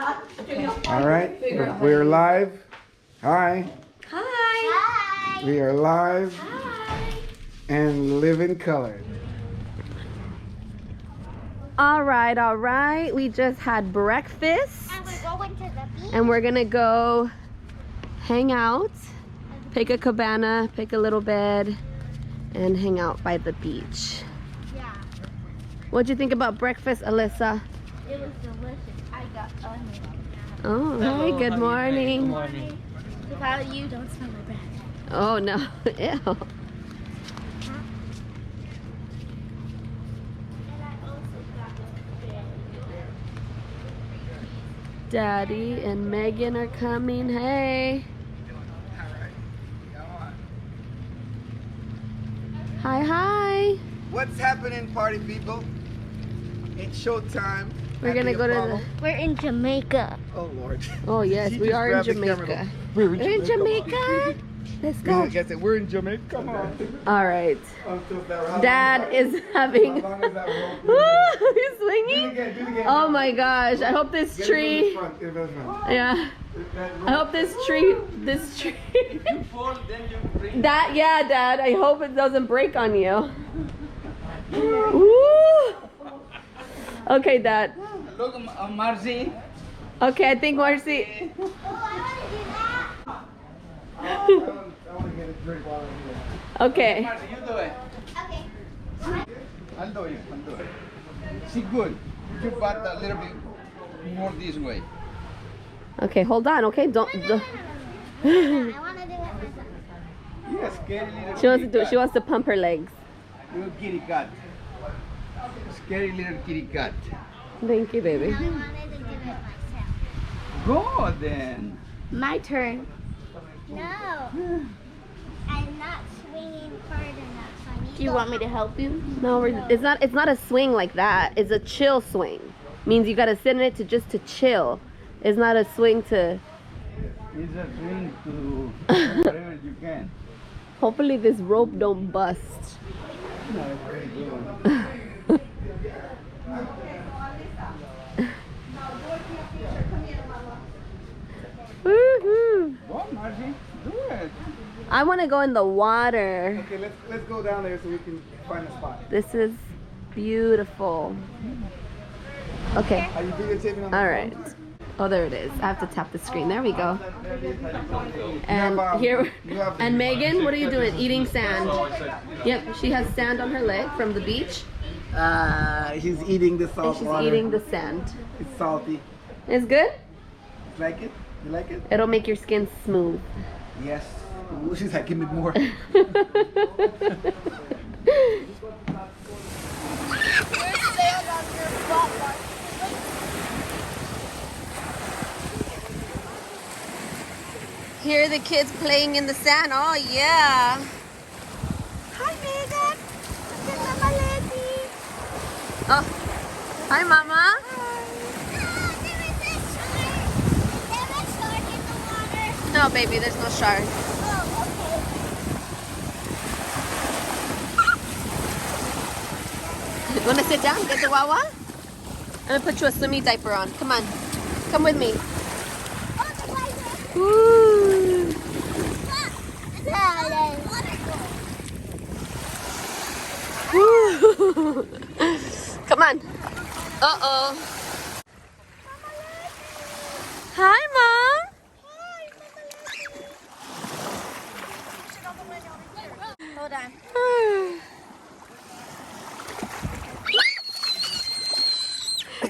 All right, we're live. Hi. Hi. We are live. Hi. And live in color. All right. We just had breakfast. And we're going to the beach. And we're gonna go hang out, pick a cabana, pick a little bed, and hang out by the beach. Yeah. What'd you think about breakfast, Alyssa? It was delicious. I got onions. Oh, hi, good morning. Good morning. Without you, don't smell my breath. Oh no, ew. Daddy and Megan are coming. Hey. Hi. What's happening, party people? It's showtime. We're gonna go to the... We're in Jamaica. Oh Lord. Oh yes, She we just are in grabbed the camera. Jamaica. We're We're in Jamaica. Let's go. Like I said, we're in Jamaica. Come on. All right. How Dad is having... long is that rope? Woo, he's Do it swinging. again, do it again. Oh my gosh! I hope this Get it from the tree. front, get it from the front. Yeah. That rope- I hope this tree. You fall, then you bring. That, yeah, Dad. I hope it doesn't break on you. Woo! Okay, Dad. Look, Marcy. Okay, I think Marcy. Oh, I I want to get a drink while I'm here. Okay. Marcy, you do it. want to do that. Okay. I'll do it. See, good. You butt a little bit more this way. Okay, hold on. Okay, don't. I want to do it myself. Yes, scary little She wants to kitty do. cat. She wants to pump her legs. Little kitty cat. Scary little kitty cat. Thank you, baby. I wanted to do it myself. Go then. My turn. No. I'm not swinging hard enough. Do you want me to help you? No, it's not. It's not a swing like that. It's a chill swing. Means you gotta sit in it to just to chill. It's not a swing to. It's a swing to whatever you can. Hopefully this rope don't bust. No, it's very good. Woohoo! Go, Marcy. Do it. I want to go in the water. Okay, let's go down there so we can find a spot. This is beautiful. Okay. Are you videotaping on the All phone? right. Oh, there it is. I have to tap the screen. There we go. You And have, here, you have the- and Megan, what are you doing? Eating sand. Yep, she has sand on her leg from the beach, He's eating the and salt she's water. eating the sand. It's salty. It's good. You like it? You like it? It'll make your skin smooth. Yes. Ooh, she's like, give me more. Here are the kids playing in the sand. Oh yeah. Hi Megan. Look at Mama Letty. Oh, hi Mama. No baby, there's no shark. You wanna sit down? Get the wawa? I'm gonna put you a swimmy diaper on. Come on. Come with me. Woo. Woo. Come on. Uh-oh. Hi, Mom. Hold on.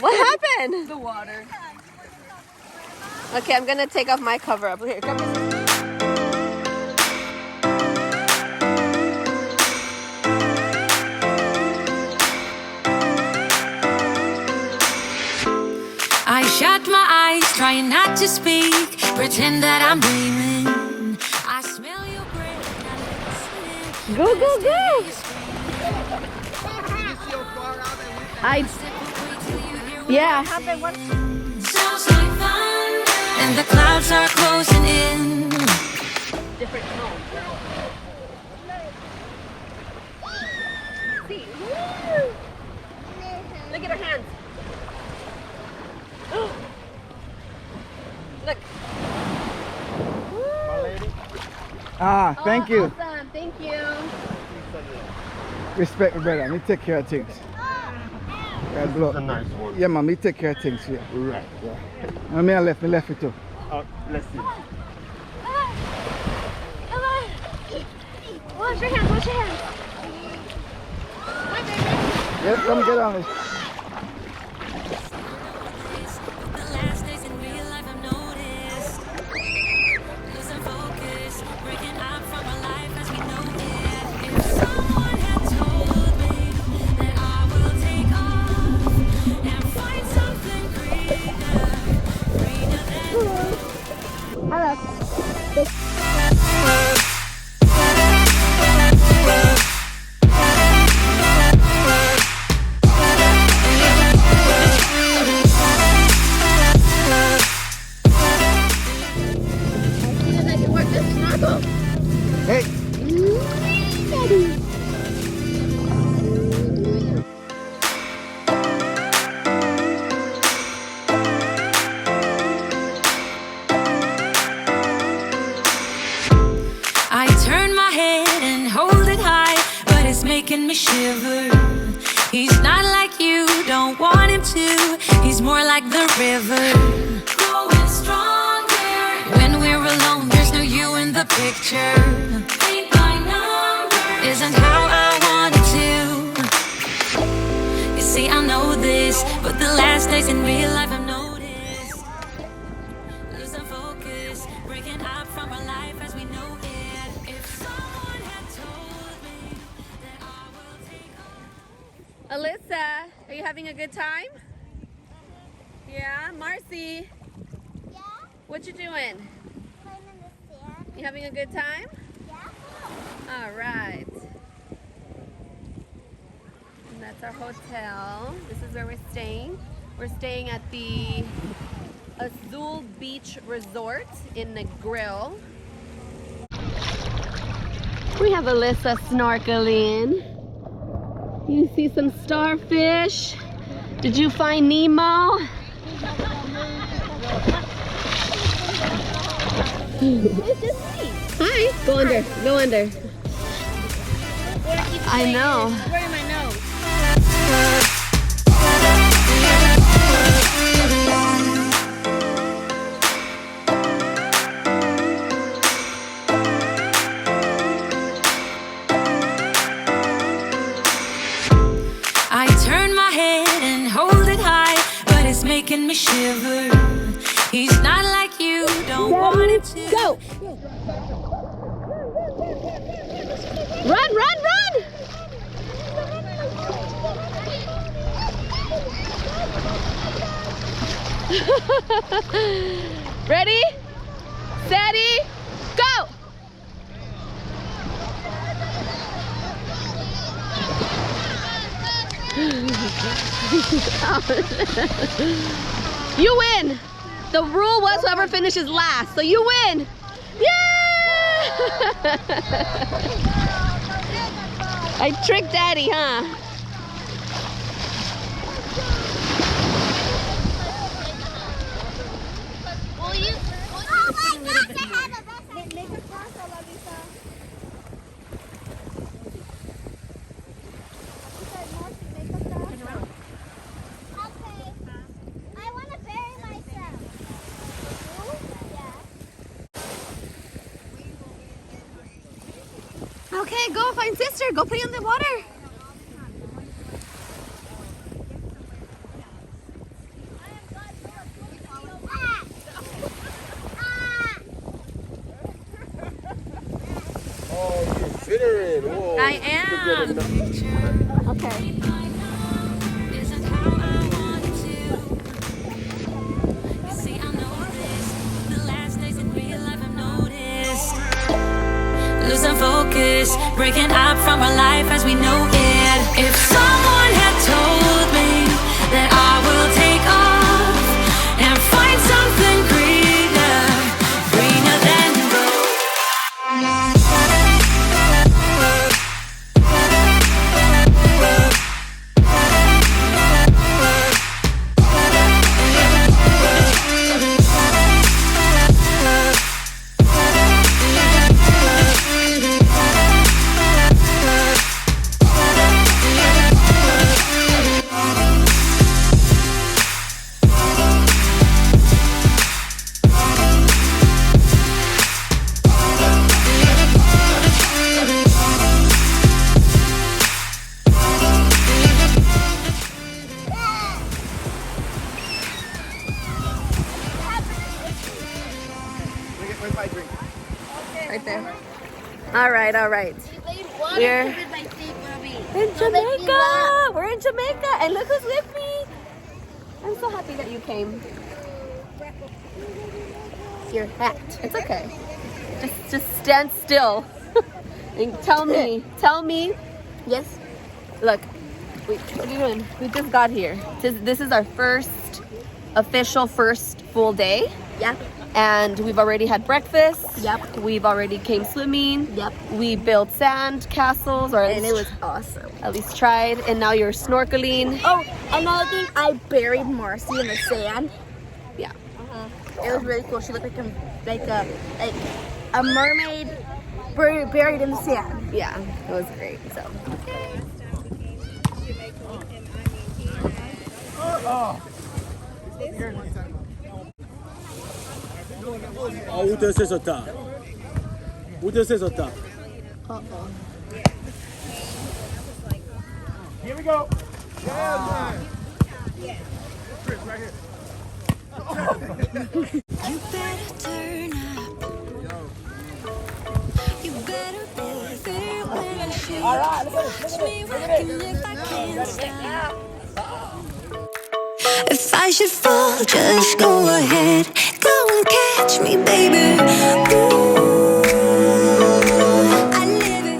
What happened? The water. Okay, I'm gonna take off my cover up. Here, come here. I shut my eyes, trying not to speak, pretend that I'm dreaming. I smell your breath, Go, go, go. Yeah. sounds like fun, and the clouds are closing in. Different tone. See. Woo. Look at her hands. Ah, thank you. Awesome. Thank you. Respect me, brother. Me take care of things. God bless. a nice one. Yeah, man. Me take care of things. Yeah. Right. And me left it too. Let's see. Come on. Wash your hands. Wash your hands. Yeah, come get on it. The last days in real life I've noticed. Losing focus, breaking up from our life as we know it. If someone had told me that I will take off and find something greener than Hey. I turn my head and hold it high, but it's making me shiver. He's not like you, don't want him to. He's more like the river, growing stronger. When we're alone, there's no you in the picture. Paint by numbers isn't how I wanted to. You see, I know this, but the last days in real life I've noticed. Losing focus, breaking up from our life as we know it. If someone had told me that I will take off. Alyssa, are you having a good time? Yeah, Marcy, Yeah? what you doing? Playing in the sand. You having a good time? Yeah? All right. And that's our hotel. This is where we're staying. We're staying at the Azul Beach Resort in NEGRIL. We have Alyssa snorkeling. You see some starfish? Did you find Nemo? It's just me. Hi. Go under. Go under. I know. Wearing my nose. I turn my head and hold it high, but it's making me shiver. He's not like you, don't want him to. Go. Run, run, run! Ready, steady, go! You win! The rule was whoever finishes last, so you win! Yeah! I tricked Daddy, huh? Will you? Oh my gosh, I have a best. Make a cross, Lisa. Okay. I want to bury myself. Yeah. Okay, go find sister. Go play in the water. Oh, you're considering. Whoa. I am. Okay. Isn't how I wanted to. You see, I know this. The last days in real life I've noticed. Losing focus, breaking up from our life as we know it. If someone had told me that I will take off and find something greener than gold. if I drink. Right there. All right, all right. We're in Jamaica. We're in Jamaica, and look who's with me. I'm so happy that you came. Your hat. It's okay. Just stand still and tell me. Yes. Look, wait, what are you doing? We just got here. This is our official first full day. Yep. And we've already had breakfast. Yep. We've already came swimming. Yep. We built sand castles, And it was awesome. at least tried. And now you're snorkeling. Oh, another thing, I buried Marcy in the sand. Yeah. It was really cool. She looked like a mermaid buried in the sand. Yeah, it was great. So. 우드 셋었다. 우드 셋었다. Here we go. You better turn up. You better be there when I shoot. Watch me rockin' if I can't stop. If I should fall, just go ahead. Go and catch me, baby. Ooh, I live it.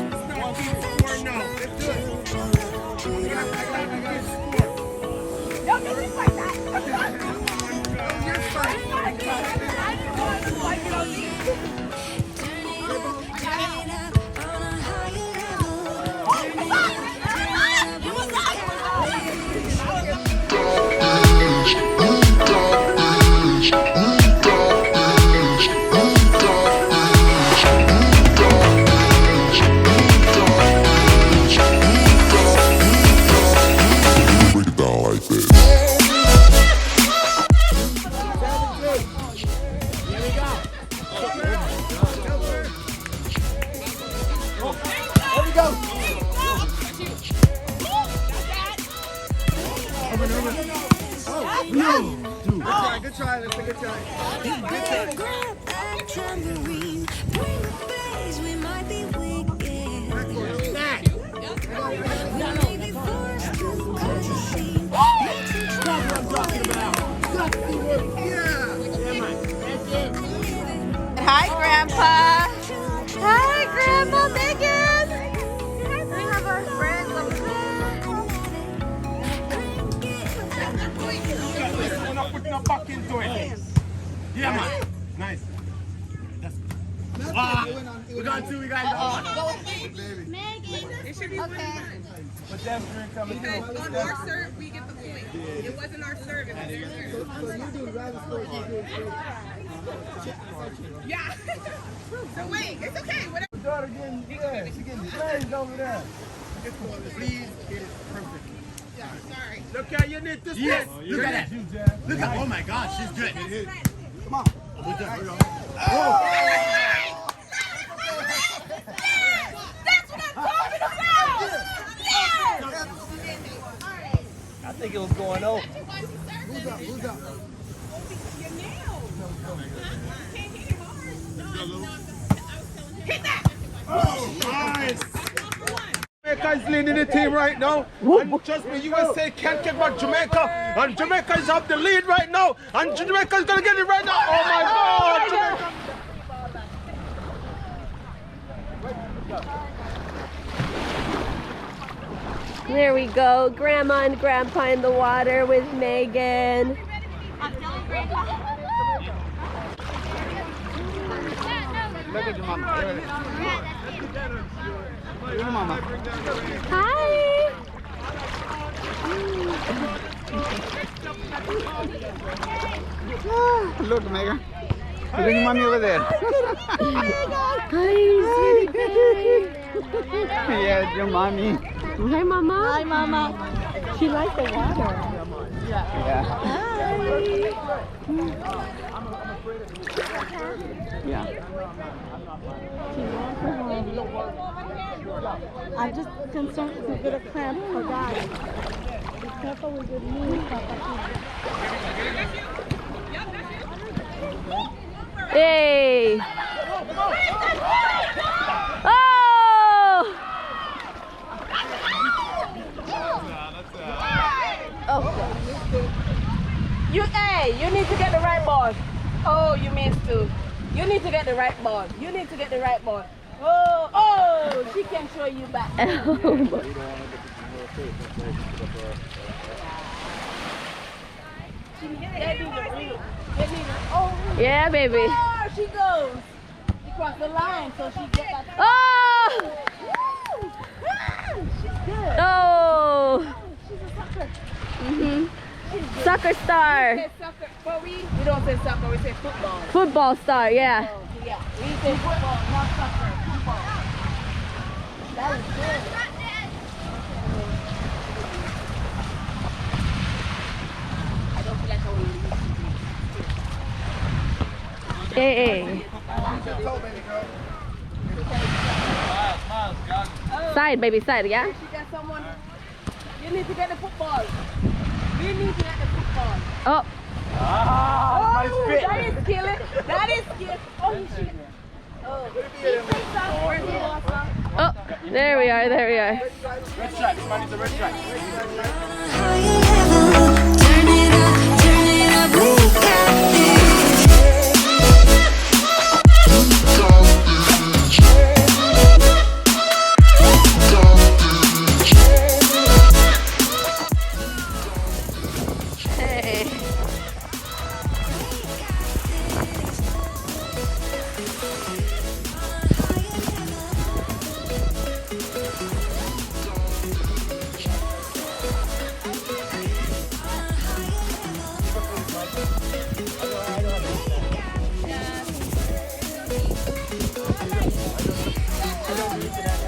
Good try. That's a good try. Grab that tambourine, bring the bass, we might be weak, yeah. We may be forced to cause a scene. Hi, Grandpa. Hi, Grandma Megan. We have our friends over We're not putting a back into it. Yeah, man. Nice. We got two. We got But them drink coming through. On our serve, we get the point. It wasn't our serve, it was their serve. Yeah. So wait, it's okay. Whatever. Daughter getting, she getting blazed over there. Please get it perfect. Yeah, sorry. Look how you knit this. Yes. Look at that. Look at, oh my God, she's good. Come on. That's what I'm talking about! Yes! I think it was going over. Who's up? Your nails. Can't hit it hard. Hit that! Oh, nice. Jamaica is leading the team right now. And trust me, USA can't get back Jamaica. And Jamaica is up the lead right now. And Jamaica is going to get it right now. Oh my God. Jamaica. There we go. Grandma and Grandpa in the water with Megan. Look at your mama. Look at mama. Hi. Look, Megan. Look at your mommy over there. Hi, sweetie pie. Yeah, your mommy. Hi, Mama. Hi, Mama. She likes the water. Yeah. Yeah. I'm just concerned if we get a cramp or die. Be careful with your knees, Papa. Hey. need to get the right ball. Oh, you missed too. You need to get the right ball. You need to get the right ball. Oh, she can show you back. Yeah, baby. Oh, she goes. She crossed the line, so she gets back. Oh! She's good. Oh! She's a soccer. Soccer star. We say soccer, but we don't say soccer, we say football. Football star, yeah. Oh, yeah, we say football, not soccer. Football. That was good. I don't feel like I will leave. Hey. Side, baby, side, yeah? She got someone. You need to get the football. You need to get the football. Oh. That is killing. That is killing. Oh, shit. Oh, there we are, there we are. Red stripe, somebody needs a red stripe. Turn it up, we got this.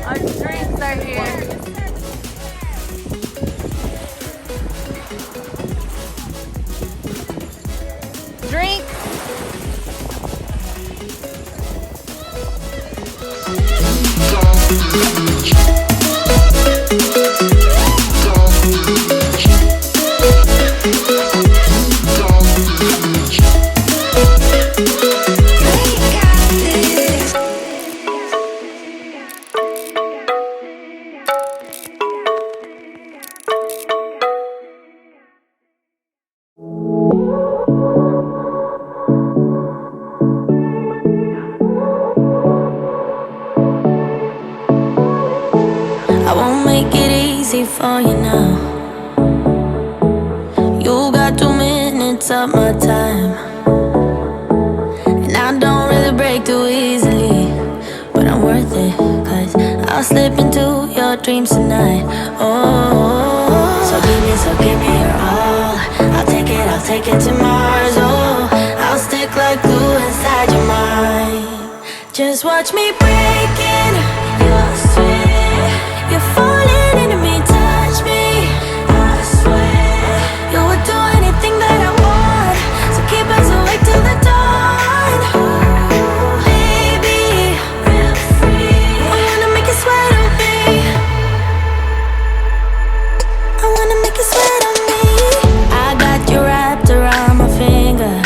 Our drinks are here. Drink. I won't make it easy for you now. You got 2 minutes of my time, and I don't really break too easily, but I'm worth it, 'cause I'll slip into your dreams tonight. Oh, so give me your all. I'll take it to Mars. Oh, I'll stick like glue inside your mind. Just watch me breaking your sweat. You're falling into me, touch me. I swear you would do anything that I want, so keep us awake till the dawn. Baby, feel free. I wanna make you sweat on me. I wanna make you sweat on me. I got you wrapped around my finger,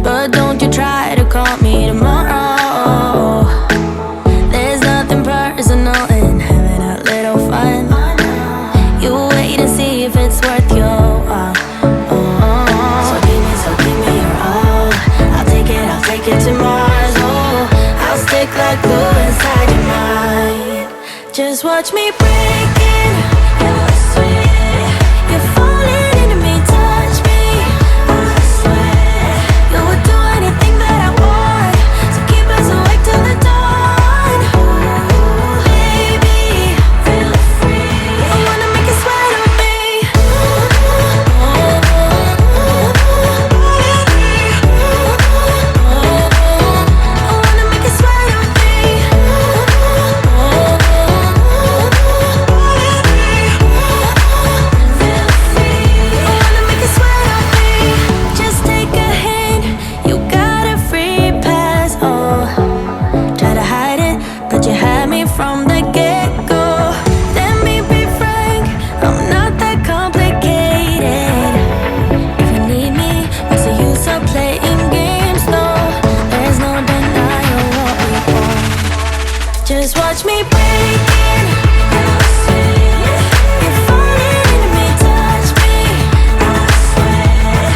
but don't you try to call me tomorrow. There's nothing personal in having a little fun. You wait and see if it's worth your while. So give me your all. I'll take it to Mars. Oh, I'll stick like glue inside your mind. Just watch me breaking your sweat. You're falling into me, touch me. I swear you would do anything that I want, so keep us awake till the dawn. Baby, feel free. I wanna make you sweat on me. I wanna make you sweat on me. Feel free. I wanna make you sweat on me. Just take a hint, you got a free pass. Oh, try to hide it, but you had me from the get-go. Let me be frank, I'm not that complicated. If you need me, what's the use of playing games? No, there's no denying what we want. Just watch me breaking your sweat. You're falling into me, touch me. I swear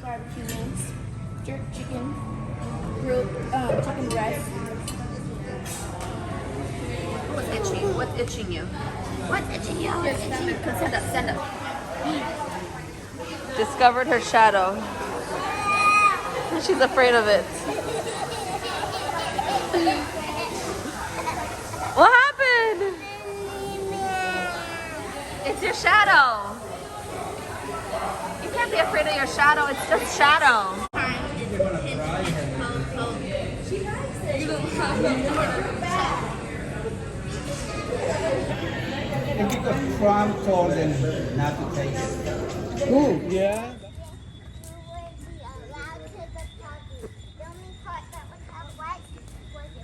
Barbecue wings, jerk chicken, grilled chicken breast. What's itching? What's itching you? What's itching you? Yes, stand up, stand up. Discovered her shadow. She's afraid of it. What happened? It's your shadow. You can't be afraid of your shadow. It's just shadow. It's because Trump told them not to take it. Ooh, yeah.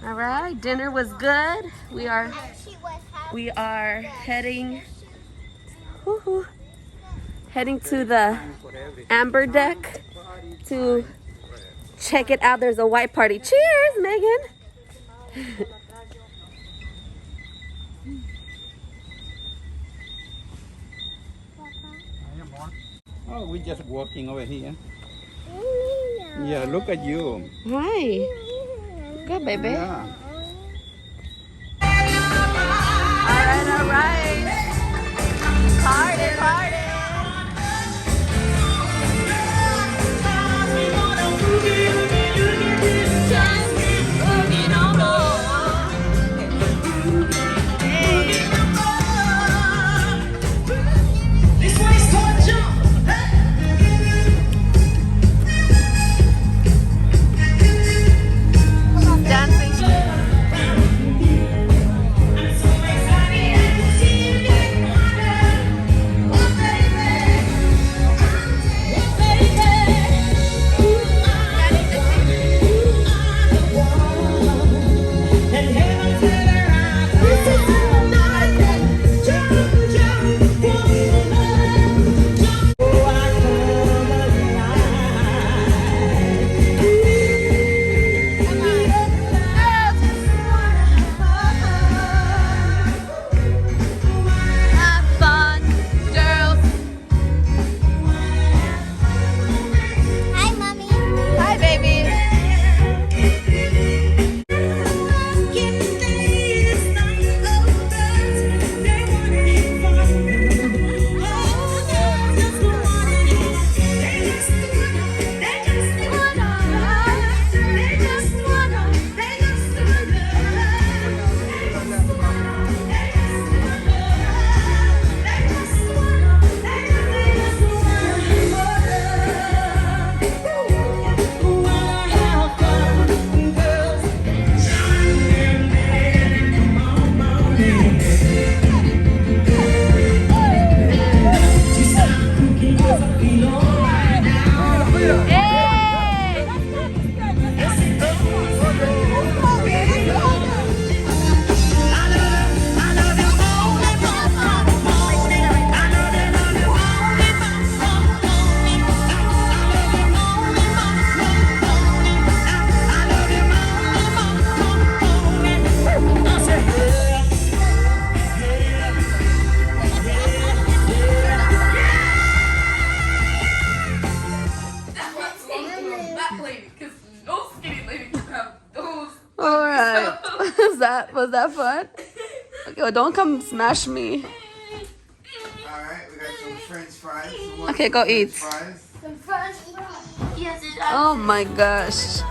All right, dinner was good. We are heading heading to the Amber Deck to check it out. There's a white party. Cheers, Megan. Oh, we're just walking over here. Yeah, look at you. Hi. Good, baby. Yeah. All right. Party, party. Was that fun? Okay, well, don't come smash me. Alright, we got some French fries. Okay, go eat. Fries. Yes, Oh my gosh.